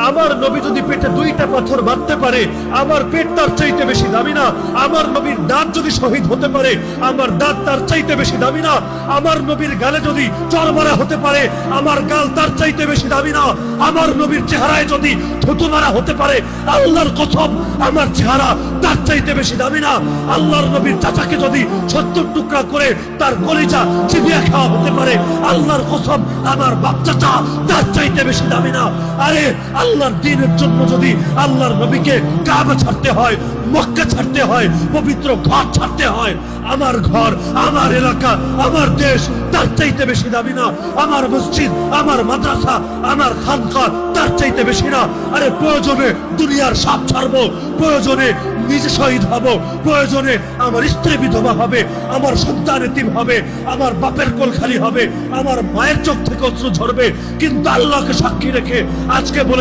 আমার নবী যদি পেটে দুইটা পাথর বাঁধতে পারে, আমার পেট তার চাইতে বেশি দামি না? আমার নবীর দাঁত যদি শহীদ হতে পারে, আমার দাঁত তার চাইতে বেশি দামি না? আমার নবীর গালে যদি চড় মারা হতে পারে, আমার গাল তার চাইতে বেশি দামি না? আমার নবীর চেহারায় যদি থুতু মারা হতে পারে, আল্লাহর কসম আমার চেহারা তার চাইতে বেশি দামি না? আল্লাহর নবীর চাচাকে যদি 70 টুকরা করে তার কলিজা চিবিয়ে খাওয়া হতে পারে, আল্লাহর কসম আমার বাপ চাচা তার চাইতে বেশি দামি না? আরে আল্লাহর দ্বীনের জন্য যদি আল্লাহর নবীকে কাবা ছাড়তে হয়, মক্কা ছাড়তে হয়, পবিত্র ঘর ছাড়তে হয়, আমার ঘর, আমার এলাকা, আমার দেশ তার চাইতে বেশি দামি না? আমার মসজিদ, আমার মাদ্রাসা, আমার খানকা তার চাইতে বেশি না? আরে প্রয়োজনে দুনিয়ার সব ছাড়বো, প্রয়োজনে নিজে শহীদ হব, প্রয়োজনে আমার স্ত্রী বিধবা হবে, আমার সন্তান এতিম হবে, আমার বাপের কোল খালি হবে, আমার মায়ের চোখ থেকে অশ্রু ঝরবে, কিন্তু আল্লাহকে সাক্ষী রেখে আজকে বলে